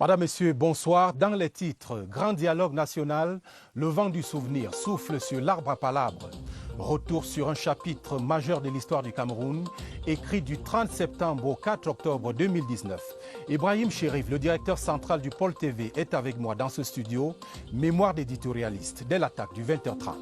Madame, Messieurs, bonsoir. Dans les titres, Grand dialogue national, le vent du souvenir souffle sur l'arbre à palabres. Retour sur un chapitre majeur de l'histoire du Cameroun, écrit du 30 septembre au 4 octobre 2019. Ibrahim Chérif, le directeur central du Pôle TV, est avec moi dans ce studio. Mémoire d'éditorialiste, dès l'attaque du 20h30.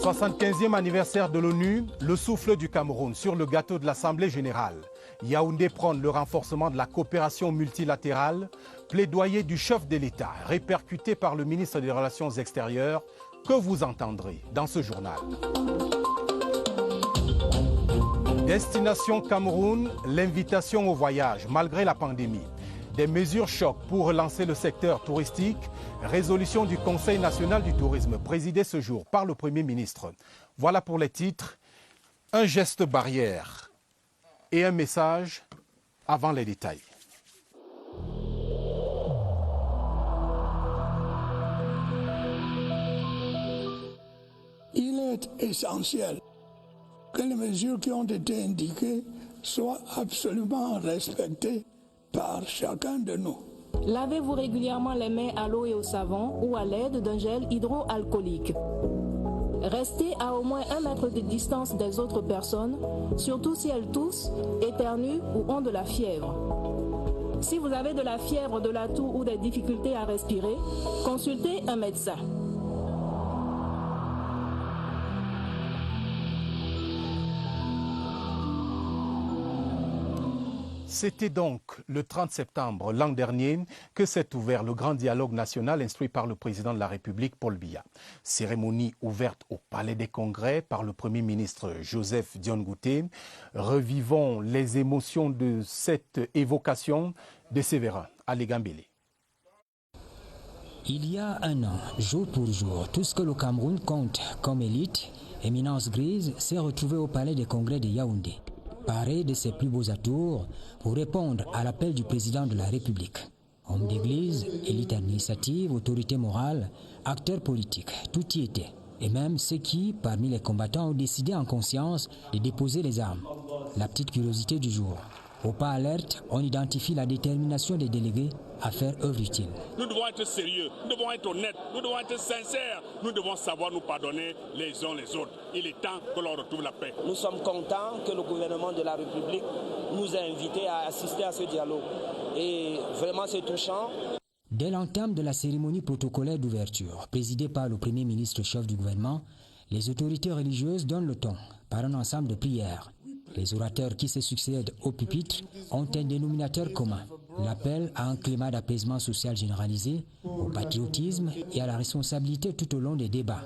75e anniversaire de l'ONU, le souffle du Cameroun sur le gâteau de l'Assemblée générale. Yaoundé prône le renforcement de la coopération multilatérale, plaidoyer du chef de l'État, répercuté par le ministre des Relations extérieures, que vous entendrez dans ce journal. Destination Cameroun, l'invitation au voyage malgré la pandémie. Des mesures choc pour relancer le secteur touristique, résolution du Conseil national du tourisme présidé ce jour par le Premier ministre. Voilà pour les titres, un geste barrière et un message avant les détails. Il est essentiel que les mesures qui ont été indiquées soient absolument respectées par chacun de nous. Lavez-vous régulièrement les mains à l'eau et au savon ou à l'aide d'un gel hydroalcoolique. Restez à au moins 1 mètre de distance des autres personnes, surtout si elles toussent, éternuent ou ont de la fièvre. Si vous avez de la fièvre, de la toux ou des difficultés à respirer, consultez un médecin. C'était donc le 30 septembre l'an dernier que s'est ouvert le grand dialogue national instruit par le président de la République, Paul Biya. Cérémonie ouverte au Palais des Congrès par le Premier ministre Joseph Dion Ngouté. Revivons les émotions de cette évocation de Sévérin Alégambélé. Il y a un an, jour pour jour, tout ce que le Cameroun compte comme élite, éminence grise, s'est retrouvé au Palais des Congrès de Yaoundé, paré de ses plus beaux atours pour répondre à l'appel du président de la République. Homme d'église, élite administrative, autorité morale, acteurs politiques, tout y était. Et même ceux qui, parmi les combattants, ont décidé en conscience de déposer les armes. La petite curiosité du jour. Au pas alerte, on identifie la détermination des délégués à faire œuvre utile. Nous devons être sérieux, nous devons être honnêtes, nous devons être sincères, nous devons savoir nous pardonner les uns les autres. Il est temps que l'on retrouve la paix. Nous sommes contents que le gouvernement de la République nous ait invités à assister à ce dialogue. Et vraiment c'est touchant. Dès l'entame de la cérémonie protocolaire d'ouverture, présidée par le Premier ministre chef du gouvernement, les autorités religieuses donnent le ton par un ensemble de prières. Les orateurs qui se succèdent au pupitre ont un dénominateur commun, l'appel à un climat d'apaisement social généralisé, au patriotisme et à la responsabilité tout au long des débats.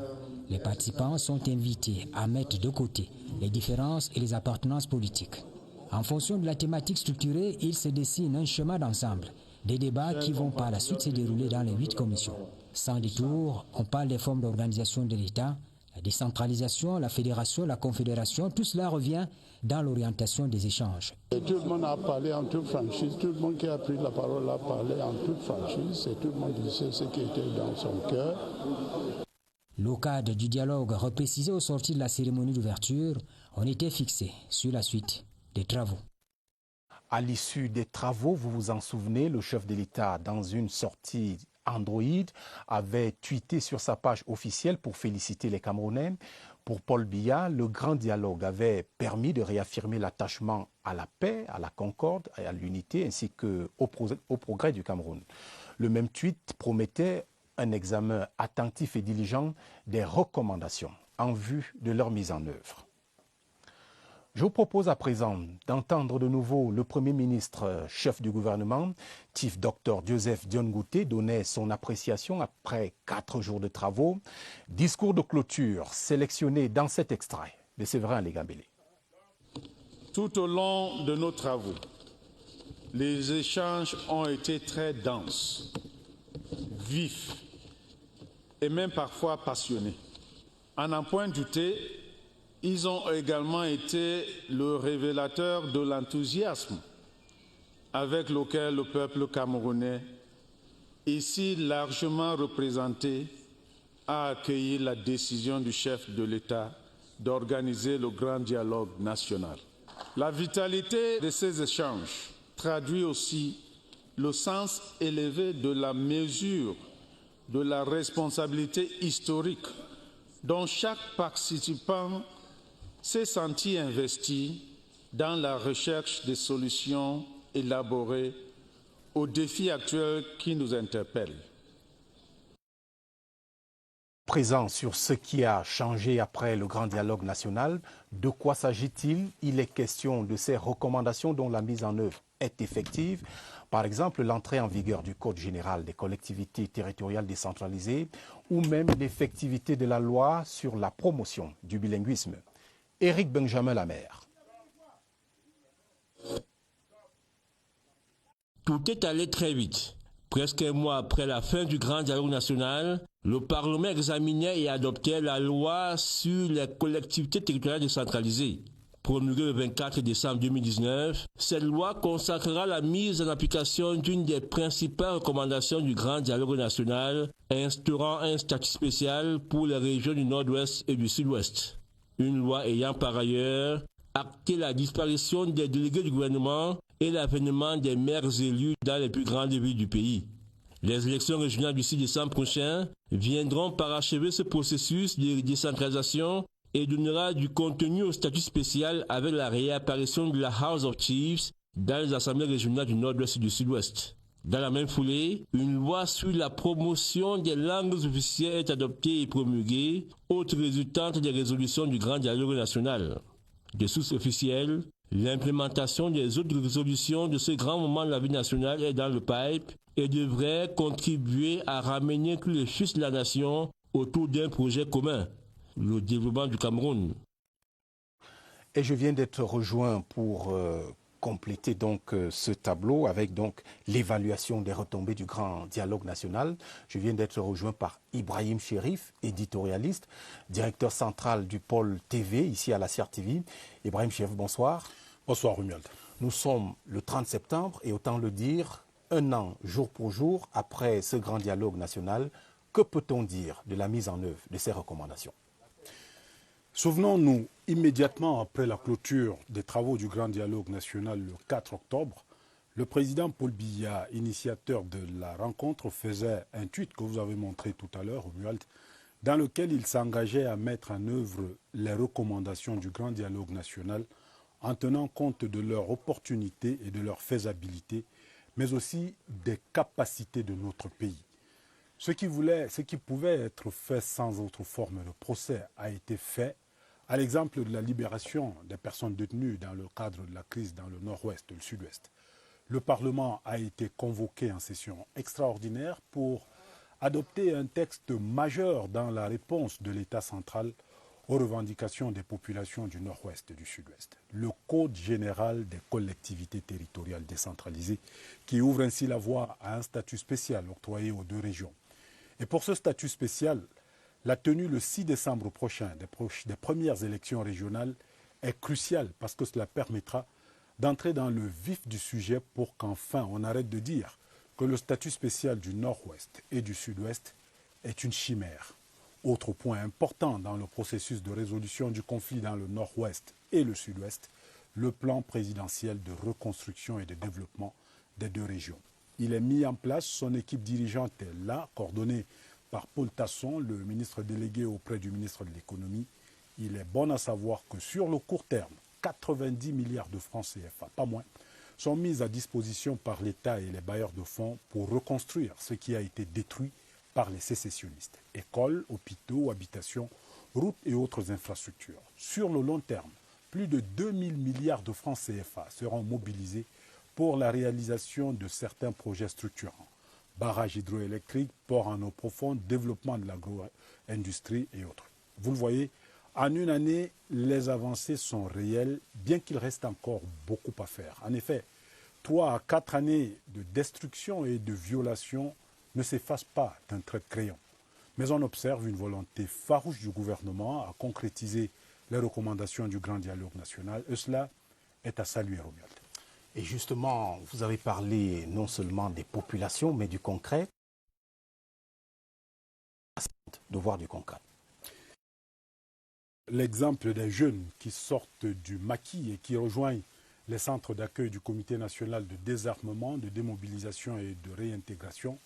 Les participants sont invités à mettre de côté les différences et les appartenances politiques. En fonction de la thématique structurée, il se dessine un chemin d'ensemble, des débats qui vont par la suite se dérouler dans les 8 commissions. Sans détour, on parle des formes d'organisation de l'État, la décentralisation, la fédération, la confédération, tout cela revient dans l'orientation des échanges. Et tout le monde a parlé en toute franchise, tout le monde qui a pris la parole a parlé en toute franchise, et tout le monde disait ce qui était dans son cœur. Le cadre du dialogue reprécisé au sortir de la cérémonie d'ouverture, on était fixé sur la suite des travaux. À l'issue des travaux, vous vous en souvenez, le chef de l'État, dans une sortie Android, avait tweeté sur sa page officielle pour féliciter les Camerounais. Pour Paul Biya, le grand dialogue avait permis de réaffirmer l'attachement à la paix, à la concorde et à l'unité, ainsi qu'au progrès du Cameroun. Le même tweet promettait un examen attentif et diligent des recommandations en vue de leur mise en œuvre. Je vous propose à présent d'entendre de nouveau le Premier ministre, chef du gouvernement, Chief Dr Joseph Dion Ngouté, donner son appréciation après 4 jours de travaux. Discours de clôture sélectionné dans cet extrait de Sévérin Alégambélé. Tout au long de nos travaux, les échanges ont été très denses, vifs et même parfois passionnés. À n'en point douter, ils ont également été le révélateur de l'enthousiasme avec lequel le peuple camerounais, ici largement représenté, a accueilli la décision du chef de l'État d'organiser le grand dialogue national. La vitalité de ces échanges traduit aussi le sens élevé de la mesure de la responsabilité historique dont chaque participant s'est senti investi dans la recherche des solutions élaborées aux défis actuels qui nous interpellent. Présent sur ce qui a changé après le grand dialogue national, de quoi s'agit-il? Il est question de ces recommandations dont la mise en œuvre est effective. Par exemple, l'entrée en vigueur du Code général des collectivités territoriales décentralisées ou même l'effectivité de la loi sur la promotion du bilinguisme. Éric Benjamin Lamère. Tout est allé très vite. Presque un mois après la fin du grand dialogue national, le Parlement examinait et adoptait la loi sur les collectivités territoriales décentralisées. Promulguée le 24 décembre 2019, cette loi consacrera la mise en application d'une des principales recommandations du grand dialogue national, instaurant un statut spécial pour les régions du Nord-Ouest et du Sud-Ouest. Une loi ayant par ailleurs acté la disparition des délégués du gouvernement et l'avènement des maires élus dans les plus grandes villes du pays. Les élections régionales du 6 décembre prochain viendront parachever ce processus de décentralisation et donnera du contenu au statut spécial avec la réapparition de la House of Chiefs dans les assemblées régionales du Nord-Ouest et du Sud-Ouest. Dans la même foulée, une loi sur la promotion des langues officielles est adoptée et promulguée, autre résultante des résolutions du grand dialogue national. De sources officielles, l'implémentation des autres résolutions de ce grand moment de la vie nationale est dans le pipe et devrait contribuer à ramener tous les fils de la nation autour d'un projet commun, le développement du Cameroun. Et je viens d'être rejoint pour compléter donc ce tableau avec donc l'évaluation des retombées du grand dialogue national. Je viens d'être rejoint par Ibrahim Chérif, éditorialiste, directeur central du pôle TV ici à la CRTV. Ibrahim Chérif, bonsoir. Bonsoir Romuald. Nous sommes le 30 septembre et autant le dire, un an jour pour jour après ce grand dialogue national. Que peut-on dire de la mise en œuvre de ces recommandations? Souvenons-nous, immédiatement après la clôture des travaux du Grand Dialogue National le 4 octobre, le président Paul Biya, initiateur de la rencontre, faisait un tweet que vous avez montré tout à l'heure, Romuald, dans lequel il s'engageait à mettre en œuvre les recommandations du Grand Dialogue National en tenant compte de leur opportunité et de leur faisabilité, mais aussi des capacités de notre pays. Ce qui pouvait être fait sans autre forme de procès a été fait, à l'exemple de la libération des personnes détenues dans le cadre de la crise dans le nord-ouest et le sud-ouest. Le Parlement a été convoqué en session extraordinaire pour adopter un texte majeur dans la réponse de l'État central aux revendications des populations du nord-ouest et du sud-ouest. Le Code général des collectivités territoriales décentralisées qui ouvre ainsi la voie à un statut spécial octroyé aux deux régions. Et pour ce statut spécial, la tenue le 6 décembre prochain des premières élections régionales est cruciale parce que cela permettra d'entrer dans le vif du sujet pour qu'enfin on arrête de dire que le statut spécial du nord-ouest et du sud-ouest est une chimère. Autre point important dans le processus de résolution du conflit dans le nord-ouest et le sud-ouest, le plan présidentiel de reconstruction et de développement des deux régions. Il est mis en place, son équipe dirigeante est là, coordonnée par Paul Tasson, le ministre délégué auprès du ministre de l'économie. Il est bon à savoir que sur le court terme, 90 milliards de francs CFA, pas moins, sont mis à disposition par l'État et les bailleurs de fonds pour reconstruire ce qui a été détruit par les sécessionnistes. Écoles, hôpitaux, habitations, routes et autres infrastructures. Sur le long terme, plus de 2000 milliards de francs CFA seront mobilisés pour la réalisation de certains projets structurants. Barrages hydroélectriques, ports en eau profonde, développement de l'agro-industrie et autres. Vous le voyez, en une année, les avancées sont réelles, bien qu'il reste encore beaucoup à faire. En effet, 3 à 4 années de destruction et de violation ne s'effacent pas d'un trait de crayon. Mais on observe une volonté farouche du gouvernement à concrétiser les recommandations du Grand Dialogue National. Et cela est à saluer, Romuald. Et justement, vous avez parlé non seulement des populations, mais du concret. De voir du concret. L'exemple des jeunes qui sortent du maquis et qui rejoignent les centres d'accueil du Comité national de désarmement, de démobilisation et de réintégration.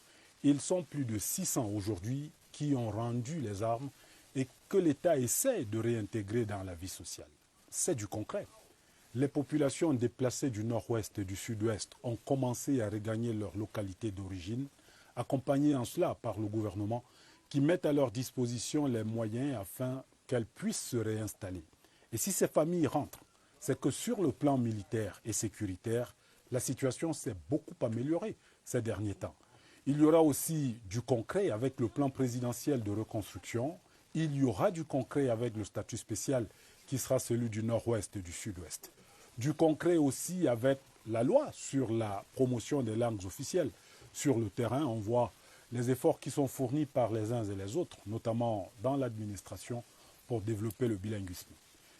Ils sont plus de 600 aujourd'hui qui ont rendu les armes et que l'État essaie de réintégrer dans la vie sociale. C'est du concret. Les populations déplacées du nord-ouest et du sud-ouest ont commencé à regagner leur localité d'origine, accompagnées en cela par le gouvernement qui met à leur disposition les moyens afin qu'elles puissent se réinstaller. Et si ces familles rentrent, c'est que sur le plan militaire et sécuritaire, la situation s'est beaucoup améliorée ces derniers temps. Il y aura aussi du concret avec le plan présidentiel de reconstruction. Il y aura du concret avec le statut spécial qui sera celui du nord-ouest et du sud-ouest. Du concret aussi avec la loi sur la promotion des langues officielles. Sur le terrain, on voit les efforts qui sont fournis par les uns et les autres, notamment dans l'administration, pour développer le bilinguisme.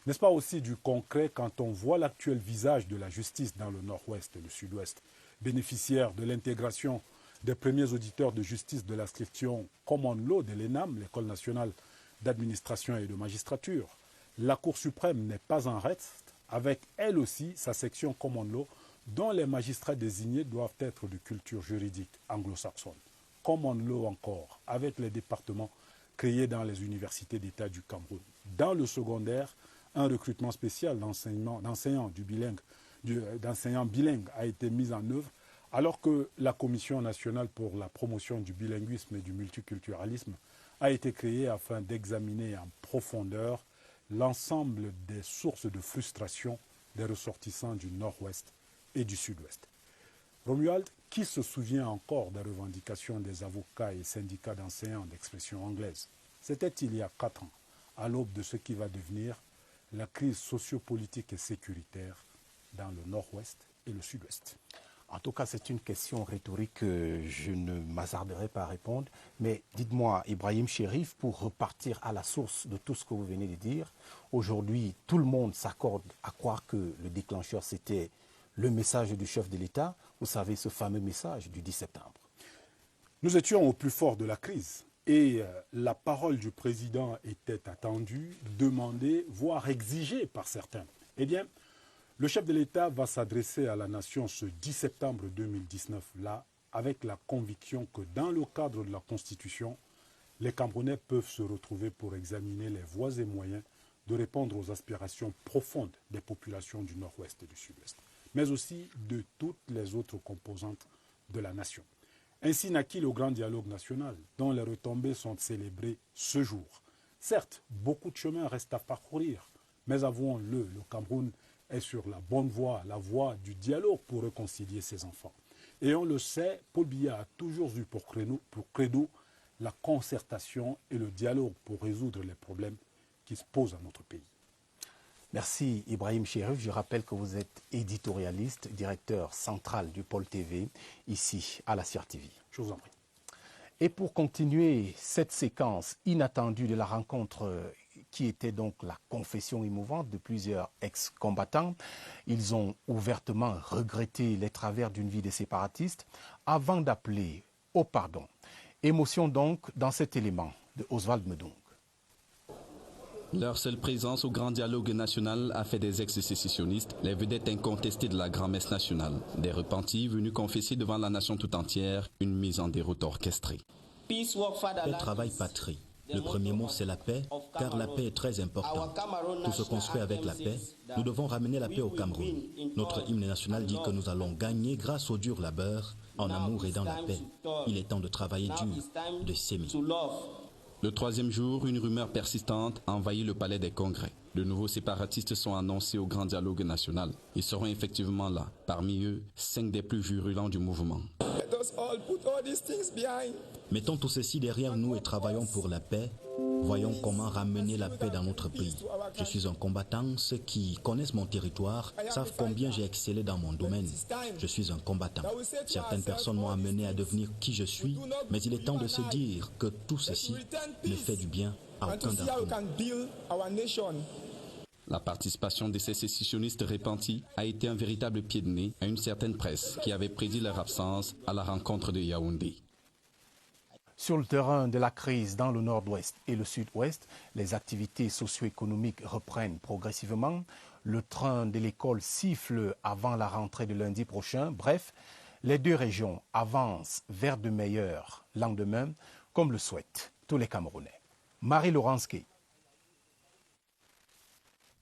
N'est-ce pas aussi du concret quand on voit l'actuel visage de la justice dans le nord-ouest et le sud-ouest, bénéficiaire de l'intégration des premiers auditeurs de justice de l'inscription Common Law de l'ENAM, l'École nationale d'administration et de magistrature. La Cour suprême n'est pas en reste, avec elle aussi sa section Common Law, dont les magistrats désignés doivent être de culture juridique anglo-saxonne. Common Law encore, avec les départements créés dans les universités d'État du Cameroun. Dans le secondaire, un recrutement spécial d'enseignants bilingues a été mis en œuvre, alors que la Commission nationale pour la promotion du bilinguisme et du multiculturalisme a été créée afin d'examiner en profondeur l'ensemble des sources de frustration des ressortissants du nord-ouest et du sud-ouest. Romuald, qui se souvient encore des revendications des avocats et syndicats d'enseignants d'expression anglaise? C'était il y a 4 ans, à l'aube de ce qui va devenir la crise sociopolitique et sécuritaire dans le nord-ouest et le sud-ouest. En tout cas, c'est une question rhétorique que je ne m'hasarderai pas à répondre. Mais dites-moi, Ibrahim Chérif, pour repartir à la source de tout ce que vous venez de dire, aujourd'hui, tout le monde s'accorde à croire que le déclencheur, c'était le message du chef de l'État. Vous savez, ce fameux message du 10 septembre. Nous étions au plus fort de la crise et la parole du président était attendue, demandée, voire exigée par certains. Eh bien, le chef de l'État va s'adresser à la nation ce 10 septembre 2019-là avec la conviction que dans le cadre de la Constitution, les Camerounais peuvent se retrouver pour examiner les voies et moyens de répondre aux aspirations profondes des populations du nord-ouest et du sud-ouest, mais aussi de toutes les autres composantes de la nation. Ainsi naquit le grand dialogue national, dont les retombées sont célébrées ce jour. Certes, beaucoup de chemin reste à parcourir, mais avouons-le, le Cameroun est sur la bonne voie, la voie du dialogue pour réconcilier ses enfants. Et on le sait, Paul Biya a toujours eu pour credo la concertation et le dialogue pour résoudre les problèmes qui se posent à notre pays. Merci Ibrahim Chérif. Je rappelle que vous êtes éditorialiste, directeur central du Pôle TV, ici à la CRTV. Je vous en prie. Et pour continuer cette séquence inattendue de la rencontre qui était donc la confession émouvante de plusieurs ex-combattants, ils ont ouvertement regretté les travers d'une vie de séparatistes avant d'appeler au pardon. Émotion donc dans cet élément de Oswald Medong. Leur seule présence au grand dialogue national a fait des ex-sécessionnistes les vedettes incontestées de la grand-messe nationale. Des repentis venus confesser devant la nation tout entière une mise en déroute orchestrée. Paix, travail, patrie. Le premier mot, c'est la paix, car la paix est très importante. Tout se construit avec la paix. Nous devons ramener la paix au Cameroun. Notre hymne national dit que nous allons gagner grâce au dur labeur, en amour et dans la paix. Il est temps de travailler dur, de s'aimer. Le troisième jour, une rumeur persistante envahit le palais des congrès. De nouveaux séparatistes sont annoncés au grand dialogue national. Ils seront effectivement là. Parmi eux, 5 des plus virulents du mouvement. Mettons tout ceci derrière nous et travaillons pour la paix. Voyons comment ramener la paix dans notre pays. Je suis un combattant. Ceux qui connaissent mon territoire savent combien j'ai excellé dans mon domaine. Je suis un combattant. Certaines personnes m'ont amené à devenir qui je suis, mais il est temps de se dire que tout ceci ne fait du bien à aucun d'entre nous. La participation des sécessionnistes repentis a été un véritable pied de nez à une certaine presse qui avait prédit leur absence à la rencontre de Yaoundé. Sur le terrain de la crise dans le nord-ouest et le sud-ouest, les activités socio-économiques reprennent progressivement. Le train de l'école siffle avant la rentrée de lundi prochain. Bref, les deux régions avancent vers de meilleurs lendemains, comme le souhaitent tous les Camerounais. Marie-Laurence Key.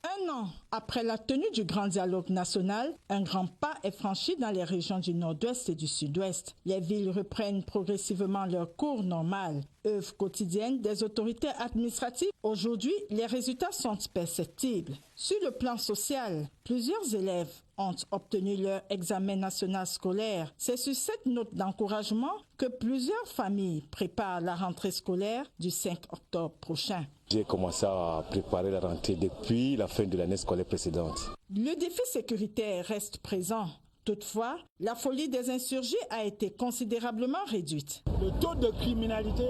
Un an après la tenue du Grand Dialogue national, un grand pas est franchi dans les régions du nord-ouest et du sud-ouest. Les villes reprennent progressivement leur cours normal. Œuvre quotidienne des autorités administratives, aujourd'hui, les résultats sont perceptibles. Sur le plan social, plusieurs élèves ont obtenu leur examen national scolaire. C'est sur cette note d'encouragement que plusieurs familles préparent la rentrée scolaire du 5 octobre prochain. J'ai commencé à préparer la rentrée depuis la fin de l'année scolaire précédente. Le défi sécuritaire reste présent. Toutefois, la folie des insurgés a été considérablement réduite. Le taux de criminalité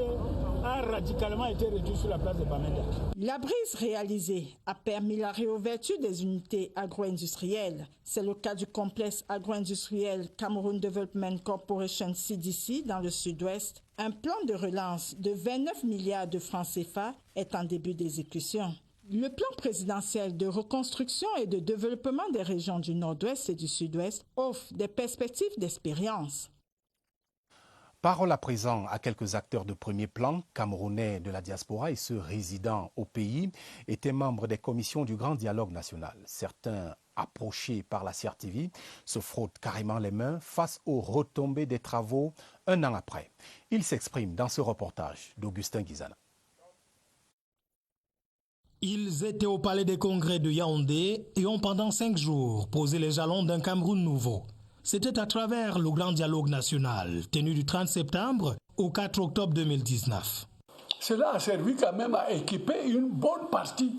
a radicalement été réduit sur la place de Bamenda. La brise réalisée a permis la réouverture des unités agro-industrielles. C'est le cas du complexe agro-industriel Cameroun Development Corporation CDC dans le sud-ouest. Un plan de relance de 29 milliards de francs CFA est en début d'exécution. Le plan présidentiel de reconstruction et de développement des régions du nord-ouest et du sud-ouest offre des perspectives d'expérience. Parole à présent à quelques acteurs de premier plan, camerounais de la diaspora et ceux résidant au pays, étaient membres des commissions du Grand Dialogue national. Certains, approchés par la CRTV, se frottent carrément les mains face aux retombées des travaux un an après. Ils s'expriment dans ce reportage d'Augustin Guizana. Ils étaient au palais des congrès de Yaoundé et ont pendant 5 jours posé les jalons d'un Cameroun nouveau. C'était à travers le Grand Dialogue national, tenu du 30 septembre au 4 octobre 2019. Cela a servi quand même à équiper une bonne partie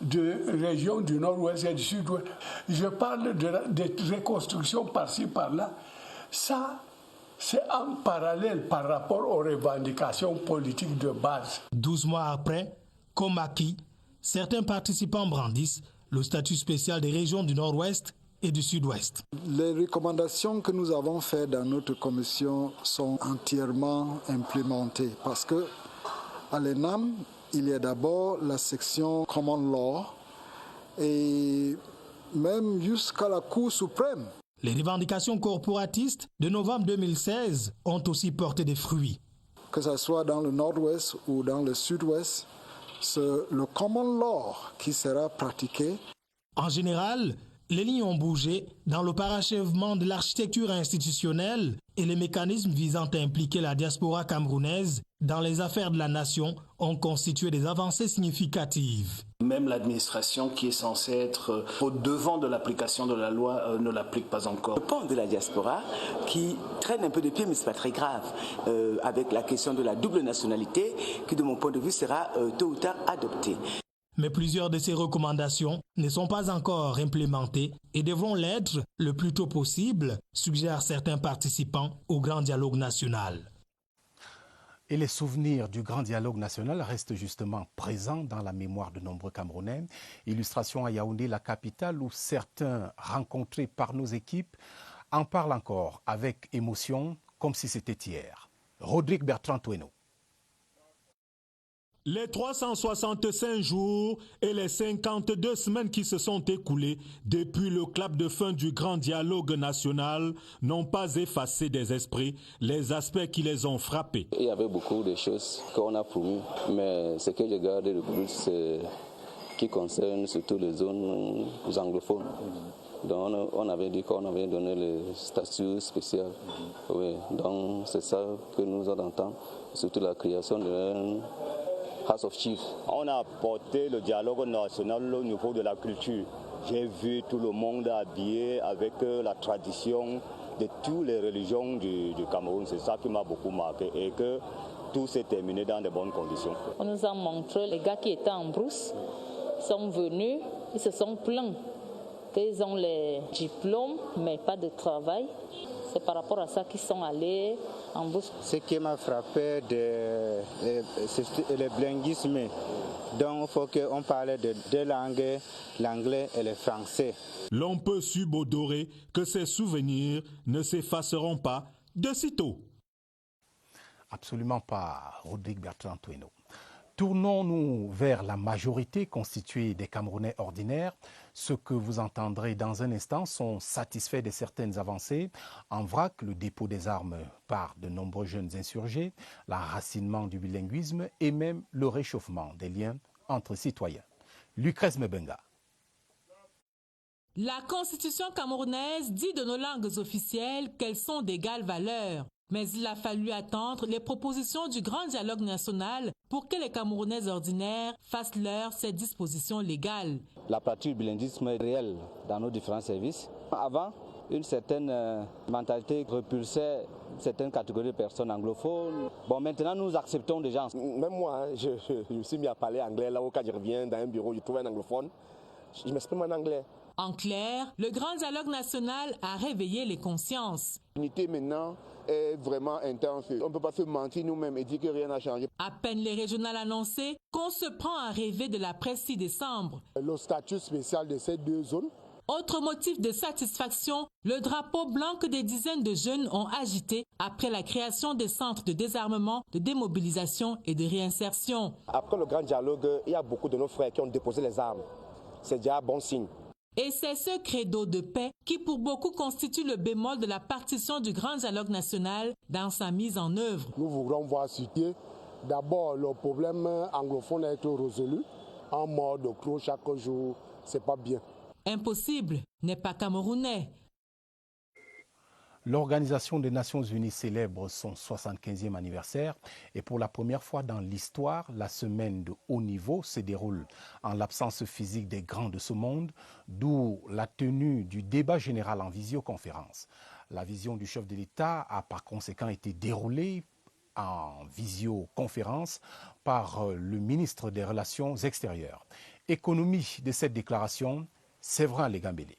de régions du nord-ouest et du sud-ouest. Je parle de reconstruction par-ci, par-là. Ça, c'est en parallèle par rapport aux revendications politiques de base. 12 mois après, comme acquis, certains participants brandissent le statut spécial des régions du nord-ouest et du sud-ouest. Les recommandations que nous avons faites dans notre commission sont entièrement implémentées parce que à l'ENAM, il y a d'abord la section Common Law et même jusqu'à la Cour suprême. Les revendications corporatistes de novembre 2016 ont aussi porté des fruits. Que ce soit dans le nord-ouest ou dans le sud-ouest, c'est le common law qui sera pratiqué. En général, les lignes ont bougé dans le parachèvement de l'architecture institutionnelle et les mécanismes visant à impliquer la diaspora camerounaise dans les affaires de la nation ont constitué des avancées significatives. Même l'administration qui est censée être au devant de l'application de la loi ne l'applique pas encore. Le pan de la diaspora qui traîne un peu de pied, mais ce n'est pas très grave, avec la question de la double nationalité qui, de mon point de vue, sera tôt ou tard adoptée. Mais plusieurs de ces recommandations ne sont pas encore implémentées et devront l'être le plus tôt possible, suggèrent certains participants au Grand Dialogue national. Et les souvenirs du Grand Dialogue national restent justement présents dans la mémoire de nombreux Camerounais. Illustration à Yaoundé, la capitale, où certains rencontrés par nos équipes en parlent encore avec émotion, comme si c'était hier. Rodrigue Bertrand Toueno. Les 365 jours et les 52 semaines qui se sont écoulées depuis le clap de fin du Grand Dialogue national n'ont pas effacé des esprits les aspects qui les ont frappés. Il y avait beaucoup de choses qu'on a promis, mais ce que j'ai gardé le plus, c'est qui concerne surtout les zones anglophones. Donc on avait dit qu'on avait donné le statut spécial. Oui, donc c'est ça que nous entendons, surtout la création de House of Chiefs. On a apporté le dialogue national au niveau de la culture. J'ai vu tout le monde habillé avec la tradition de toutes les religions du Cameroun. C'est ça qui m'a beaucoup marqué et que tout s'est terminé dans de bonnes conditions. On nous a montré les gars qui étaient en brousse sont venus, ils se sont plaints qu'ils ont les diplômes mais pas de travail. C'est par rapport à ça qu'ils sont allés en brousse. Ce qui m'a frappé, c'est le bilinguisme. Donc il faut qu'on parle de deux langues, l'anglais et le français. L'on peut subodorer que ces souvenirs ne s'effaceront pas de sitôt. Absolument pas, Rodrigue Bertrand Tweno. Tournons-nous vers la majorité constituée des Camerounais ordinaires. Ceux que vous entendrez dans un instant sont satisfaits de certaines avancées. En vrac, le dépôt des armes par de nombreux jeunes insurgés, l'enracinement du bilinguisme et même le réchauffement des liens entre citoyens. Lucrèce Mebenga. La constitution camerounaise dit de nos langues officielles qu'elles sont d'égale valeur. Mais il a fallu attendre les propositions du grand dialogue national pour que les Camerounais ordinaires fassent leur ces dispositions légales. La pratique du bilinguisme est réelle dans nos différents services. Avant, une certaine mentalité repulsait certaines catégories de personnes anglophones. Bon, maintenant, nous acceptons des gens. Même moi, je me suis mis à parler anglais. Là où quand je reviens dans un bureau, je trouve un anglophone. Je m'exprime en anglais. En clair, le grand dialogue national a réveillé les consciences. L'unité maintenant est vraiment intense. On ne peut pas se mentir nous-mêmes et dire que rien n'a changé. À peine les régionales annoncées qu'on se prend à rêver de l'après 6 décembre. Le statut spécial de ces deux zones. Autre motif de satisfaction, le drapeau blanc que des dizaines de jeunes ont agité après la création des centres de désarmement, de démobilisation et de réinsertion. Après le grand dialogue, il y a beaucoup de nos frères qui ont déposé les armes. C'est déjà un bon signe. Et c'est ce credo de paix qui pour beaucoup constitue le bémol de la partition du grand dialogue national dans sa mise en œuvre. Nous voudrons voir citer d'abord le problème anglophone a été résolu. En mode de clos chaque jour, c'est pas bien. Impossible n'est pas camerounais. L'Organisation des Nations Unies célèbre son 75e anniversaire et pour la première fois dans l'histoire, la semaine de haut niveau se déroule en l'absence physique des grands de ce monde, d'où la tenue du débat général en visioconférence. La vision du chef de l'État a par conséquent été déroulée en visioconférence par le ministre des Relations extérieures. Économie de cette déclaration, Séverin Legambélé.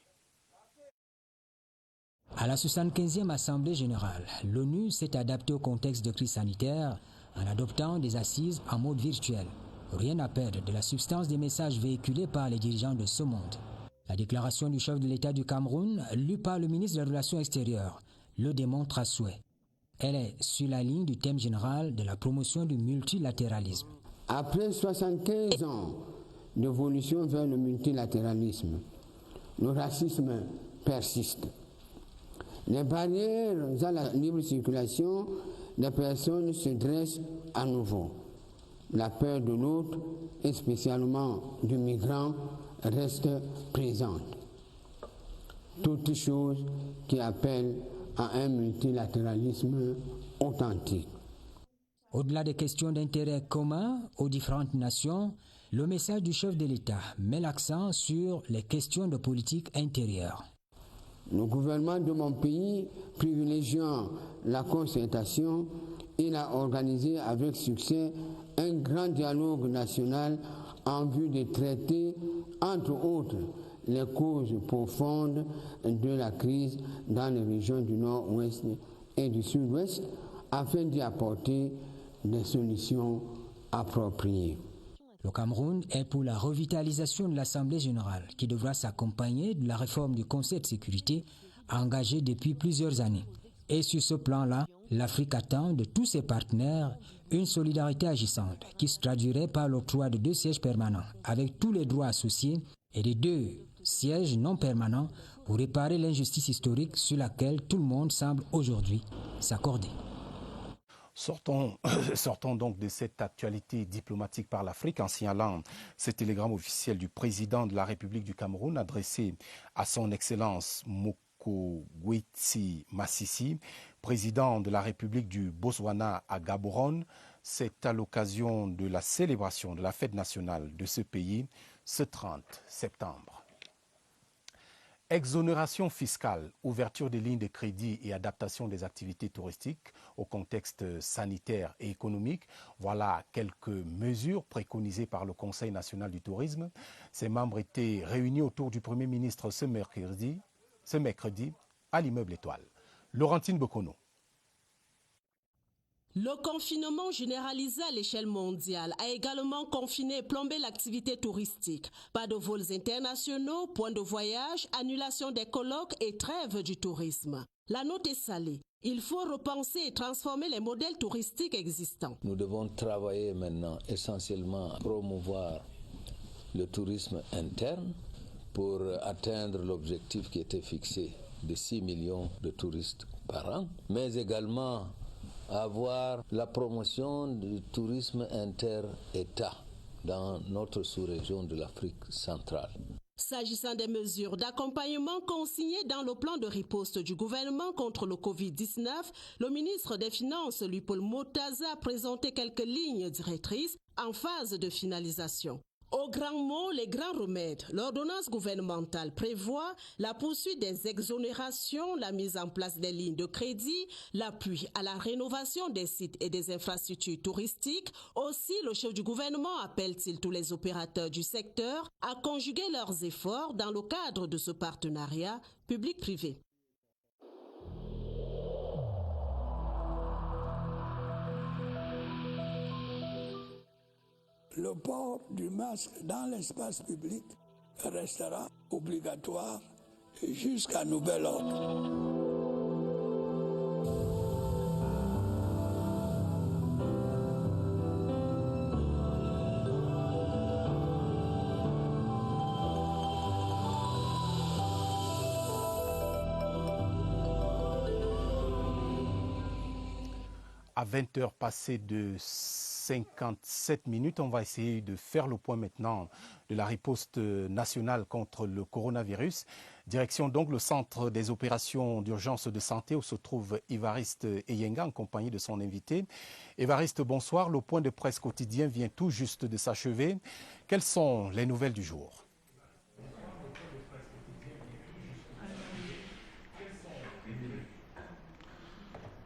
À la 75e Assemblée générale, l'ONU s'est adaptée au contexte de crise sanitaire en adoptant des assises en mode virtuel. Rien à perdre de la substance des messages véhiculés par les dirigeants de ce monde. La déclaration du chef de l'État du Cameroun, lue par le ministre des Relations extérieures, le démontre à souhait. Elle est sur la ligne du thème général de la promotion du multilatéralisme. Après 75 ans d'évolution vers le multilatéralisme, le racisme persiste. Les barrières à la libre circulation des personnes se dressent à nouveau. La peur de l'autre, et spécialement du migrant, reste présente. Toutes choses qui appellent à un multilatéralisme authentique. Au-delà des questions d'intérêt commun aux différentes nations, le message du chef de l'État met l'accent sur les questions de politique intérieure. Le gouvernement de mon pays, privilégiant la concertation, il a organisé avec succès un grand dialogue national en vue de traiter, entre autres, les causes profondes de la crise dans les régions du Nord-Ouest et du Sud-Ouest, afin d'y apporter des solutions appropriées. Le Cameroun est pour la revitalisation de l'Assemblée générale qui devra s'accompagner de la réforme du Conseil de sécurité engagée depuis plusieurs années. Et sur ce plan-là, l'Afrique attend de tous ses partenaires une solidarité agissante qui se traduirait par l'octroi de 2 sièges permanents avec tous les droits associés et de 2 sièges non permanents pour réparer l'injustice historique sur laquelle tout le monde semble aujourd'hui s'accorder. Sortons donc de cette actualité diplomatique par l'Afrique en signalant ce télégramme officiel du président de la République du Cameroun adressé à son Excellence Mokgweetsi Masisi, président de la République du Botswana à Gaborone. C'est à l'occasion de la célébration de la fête nationale de ce pays ce 30 septembre. Exonération fiscale, ouverture des lignes de crédit et adaptation des activités touristiques au contexte sanitaire et économique. Voilà quelques mesures préconisées par le Conseil national du tourisme. Ces membres étaient réunis autour du Premier ministre ce mercredi à l'immeuble Étoile. Laurentine Bokono. Le confinement généralisé à l'échelle mondiale a également confiné et plombé l'activité touristique. Pas de vols internationaux, points de voyage, annulation des colloques et trêve du tourisme. La note est salée. Il faut repenser et transformer les modèles touristiques existants. Nous devons travailler maintenant essentiellement à promouvoir le tourisme interne pour atteindre l'objectif qui était fixé de 6 millions de touristes par an, mais également avoir la promotion du tourisme inter-État dans notre sous-région de l'Afrique centrale. S'agissant des mesures d'accompagnement consignées dans le plan de riposte du gouvernement contre le Covid-19, le ministre des Finances, Louis-Paul Motaza, a présenté quelques lignes directrices en phase de finalisation. Au grand mot, les grands remèdes, l'ordonnance gouvernementale prévoit la poursuite des exonérations, la mise en place des lignes de crédit, l'appui à la rénovation des sites et des infrastructures touristiques. Aussi, le chef du gouvernement appelle-t-il tous les opérateurs du secteur à conjuguer leurs efforts dans le cadre de ce partenariat public-privé. Le port du masque dans l'espace public restera obligatoire jusqu'à nouvel ordre. À 20h passées de 57 minutes, on va essayer de faire le point maintenant de la riposte nationale contre le coronavirus. Direction donc le centre des opérations d'urgence de santé où se trouve Évariste Eyenga en compagnie de son invité. Évariste, bonsoir. Le point de presse quotidien vient tout juste de s'achever. Quelles sont les nouvelles du jour ?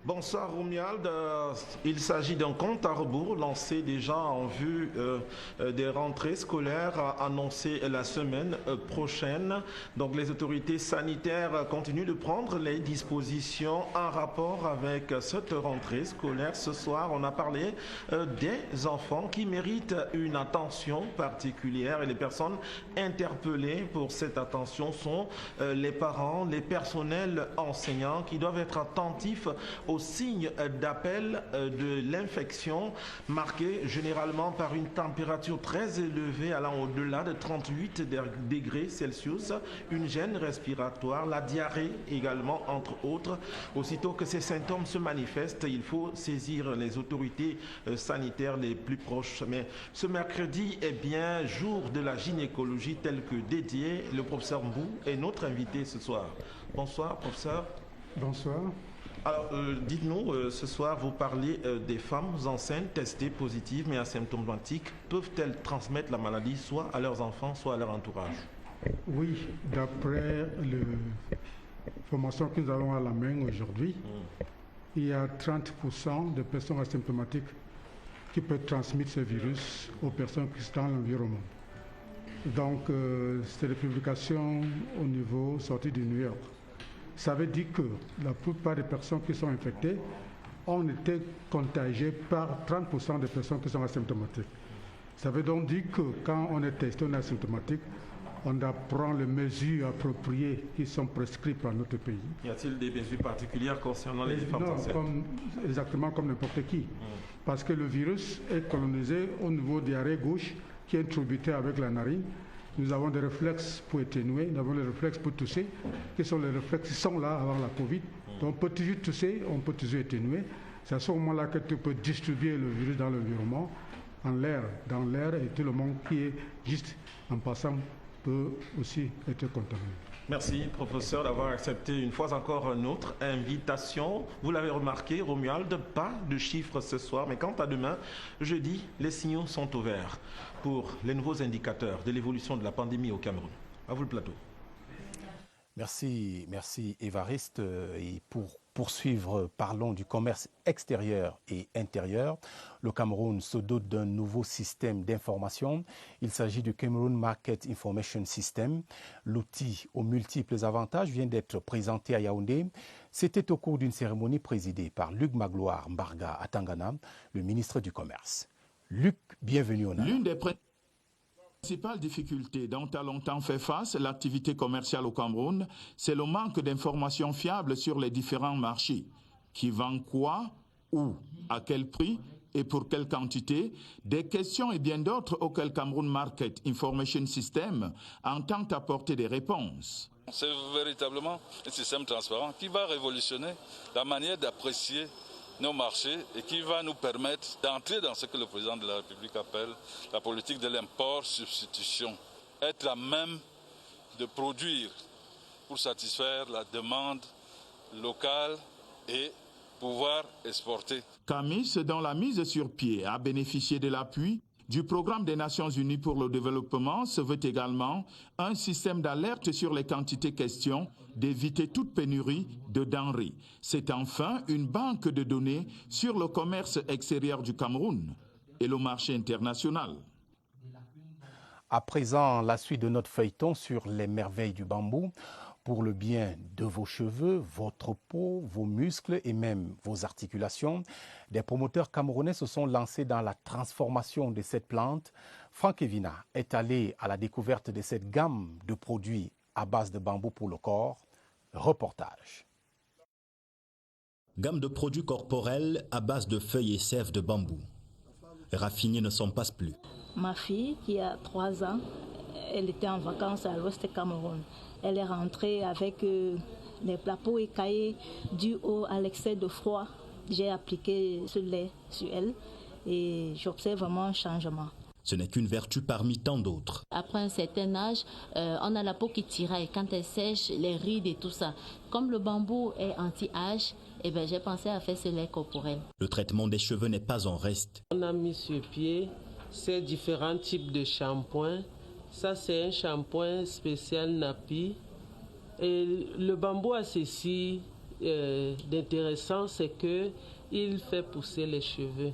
Bonsoir Romuald, il s'agit d'un compte à rebours lancé déjà en vue des rentrées scolaires annoncées la semaine prochaine. Donc les autorités sanitaires continuent de prendre les dispositions en rapport avec cette rentrée scolaire. Ce soir, on a parlé des enfants qui méritent une attention particulière et les personnes interpellées pour cette attention sont les parents, les personnels enseignants qui doivent être attentifs aux signes d'appel de l'infection marquée généralement par une température très élevée allant au-delà de 38 degrés Celsius, une gêne respiratoire, la diarrhée également entre autres. Aussitôt que ces symptômes se manifestent, il faut saisir les autorités sanitaires les plus proches. Mais ce mercredi est bien jour de la gynécologie tel que dédié. Le professeur Mbou est notre invité ce soir. Bonsoir professeur. Bonsoir. Alors, dites-nous, ce soir, vous parlez des femmes enceintes testées positives mais asymptomatiques. Peuvent-elles transmettre la maladie soit à leurs enfants, soit à leur entourage? Oui, d'après l'information que nous avons à la main aujourd'hui, il y a 30% de personnes asymptomatiques qui peuvent transmettre ce virus aux personnes qui sont dans l'environnement. Donc, c'est des publications au niveau sorti de New York. Ça veut dire que la plupart des personnes qui sont infectées ont été contagiées par 30% des personnes qui sont asymptomatiques. Ça veut donc dire que quand on est testé, on est asymptomatique, on doit prendre les mesures appropriées qui sont prescrites par notre pays. Y a-t-il des mesures particulières concernant les femmes enceintes? Exactement comme n'importe qui. Parce que le virus est colonisé au niveau des arrêts gauche qui est tributaire avec la narine. Nous avons des réflexes pour éténuer, nous avons des réflexes pour tousser, qui sont les réflexes qui sont là avant la Covid. Donc on peut toujours tousser, on peut toujours éténuer. C'est à ce moment-là que tu peux distribuer le virus dans l'environnement, dans l'air, et tout le monde qui est juste en passant peut aussi être contaminé. Merci, professeur, d'avoir accepté une fois encore notre invitation. Vous l'avez remarqué, Romuald, pas de chiffres ce soir, mais quant à demain, jeudi, les signaux sont ouverts pour les nouveaux indicateurs de l'évolution de la pandémie au Cameroun. À vous le plateau. Merci Évariste. Et pour poursuivre, parlons du commerce extérieur et intérieur. Le Cameroun se dote d'un nouveau système d'information. Il s'agit du Cameroun Market Information System. L'outil aux multiples avantages vient d'être présenté à Yaoundé. C'était au cours d'une cérémonie présidée par Luc Magloire Mbarga à Tangana, le ministre du Commerce. Luc, bienvenue au Nana. L'une des principales difficultés dont a longtemps fait face l'activité commerciale au Cameroun, c'est le manque d'informations fiables sur les différents marchés. Qui vend quoi, où, à quel prix et pour quelle quantité? Des questions et bien d'autres auxquelles Cameroun Market Information System entend apporter des réponses. C'est véritablement un système transparent qui va révolutionner la manière d'apprécier nos marchés et qui va nous permettre d'entrer dans ce que le président de la République appelle la politique de l'import-substitution. Être à même de produire pour satisfaire la demande locale et pouvoir exporter. Camis, dont la mise sur pied a bénéficié de l'appui du Programme des Nations Unies pour le développement, se veut également un système d'alerte sur les quantités questions, d'éviter toute pénurie de denrées. C'est enfin une banque de données sur le commerce extérieur du Cameroun et le marché international. À présent, la suite de notre feuilleton sur les merveilles du bambou. Pour le bien de vos cheveux, votre peau, vos muscles et même vos articulations, des promoteurs camerounais se sont lancés dans la transformation de cette plante. Franck Evina est allé à la découverte de cette gamme de produits à base de bambou pour le corps. Reportage. Gamme de produits corporels à base de feuilles et sève de bambou. Raffinés ne s'en passe plus. Ma fille, qui a 3 ans, elle était en vacances à l'ouest Cameroun. Elle est rentrée avec des plapeaux écaillés dus à l'excès de froid. J'ai appliqué ce lait sur elle et j'observe vraiment un changement. Ce n'est qu'une vertu parmi tant d'autres. Après un certain âge, on a la peau qui tiraille. Quand elle sèche, les rides et tout ça. Comme le bambou est anti-âge, j'ai pensé à faire ce lait corporel. Le traitement des cheveux n'est pas en reste. On a mis sur pied ces différents types de shampoings. Ça, c'est un shampoing spécial Napi. Et le bambou a ceci d'intéressant, c'est qu'il fait pousser les cheveux.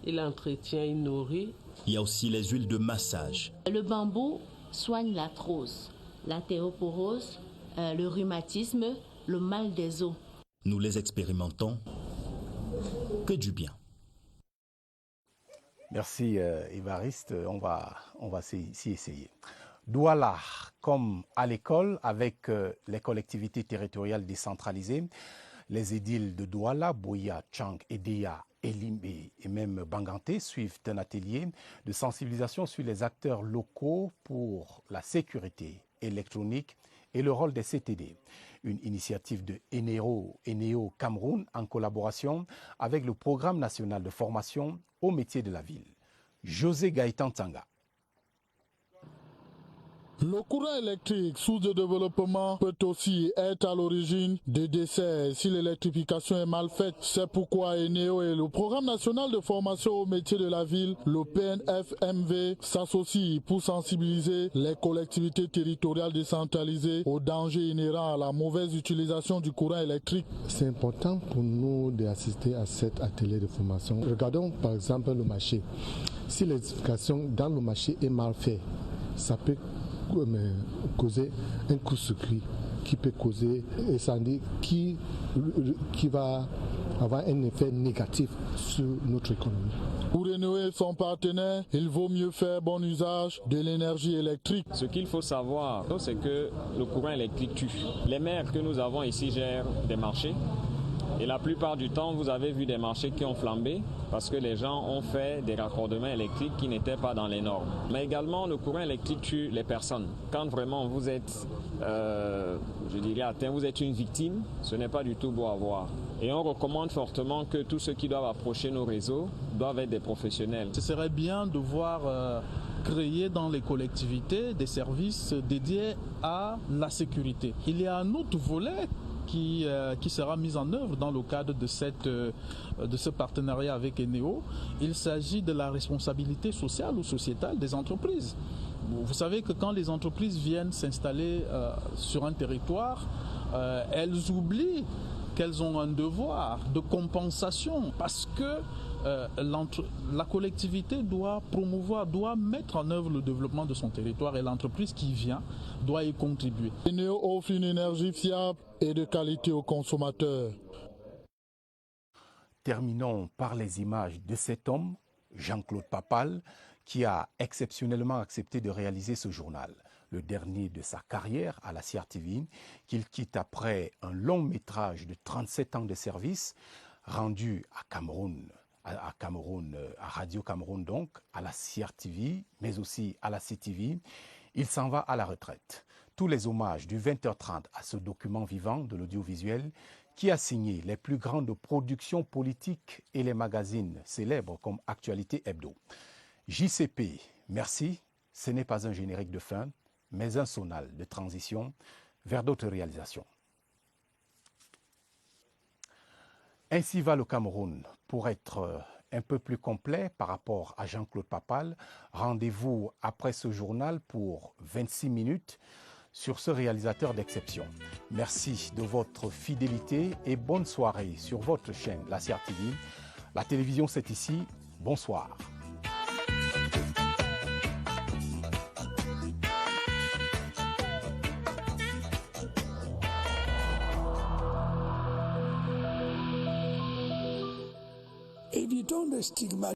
Il entretient, il nourrit. Il y a aussi les huiles de massage. Le bambou soigne l'arthrose, l'haltéroporose, le rhumatisme, le mal des os. Nous les expérimentons. Que du bien. Merci Évariste, on va s'y essayer. Douala, comme à l'école, avec les collectivités territoriales décentralisées, les édiles de Douala, Boya, Tchang, Edea, Elimbe et même Banganté suivent un atelier de sensibilisation sur les acteurs locaux pour la sécurité électronique et le rôle des CTD. Une initiative de Eneo Cameroun en collaboration avec le Programme national de formation au métier de la ville. José Gaëtan Tanga. Le courant électrique, source de développement, peut aussi être à l'origine des décès si l'électrification est mal faite. C'est pourquoi Eneo et le Programme national de formation au métier de la ville, le PNFMV, s'associent pour sensibiliser les collectivités territoriales décentralisées aux dangers inhérents à la mauvaise utilisation du courant électrique. C'est important pour nous d'assister à cet atelier de formation. Regardons par exemple le marché. Si l'électrification dans le marché est mal faite, ça peut causer un court-circuit qui peut causer un incendie qui va avoir un effet négatif sur notre économie. Pour renouer son partenaire, il vaut mieux faire bon usage de l'énergie électrique. Ce qu'il faut savoir, c'est que le courant électrique tue. Les maires que nous avons ici gèrent des marchés. Et la plupart du temps, vous avez vu des marchés qui ont flambé parce que les gens ont fait des raccordements électriques qui n'étaient pas dans les normes. Mais également, le courant électrique tue les personnes. Quand vraiment vous êtes, atteint, vous êtes une victime, ce n'est pas du tout beau à voir. Et on recommande fortement que tous ceux qui doivent approcher nos réseaux doivent être des professionnels. Ce serait bien de voir créer dans les collectivités des services dédiés à la sécurité. Il y a un autre volet qui sera mise en œuvre dans le cadre de ce partenariat avec Eneo. Il s'agit de la responsabilité sociale ou sociétale des entreprises. Vous savez que quand les entreprises viennent s'installer sur un territoire, elles oublient qu'elles ont un devoir de compensation parce que la collectivité doit promouvoir, doit mettre en œuvre le développement de son territoire et l'entreprise qui vient doit y contribuer. Eneo offre une énergie fiable et de qualité aux consommateurs. Terminons par les images de cet homme, Jean-Claude Papal, qui a exceptionnellement accepté de réaliser ce journal, le dernier de sa carrière à la CRTV, qu'il quitte après un long métrage de 37 ans de service rendu à Cameroun, à Radio Cameroun donc, à la CRTV, mais aussi à la CTV. Il s'en va à la retraite. Tous les hommages du 20h30 à ce document vivant de l'audiovisuel qui a signé les plus grandes productions politiques et les magazines célèbres comme Actualité Hebdo. JCP, merci. Ce n'est pas un générique de fin, mais un sonal de transition vers d'autres réalisations. Ainsi va le Cameroun. Pour être un peu plus complet par rapport à Jean-Claude Papal, rendez-vous après ce journal pour 26 minutes sur ce réalisateur d'exception. Merci de votre fidélité et bonne soirée sur votre chaîne, la CRTV. La télévision, c'est ici. Bonsoir. Évitons de stigmatiser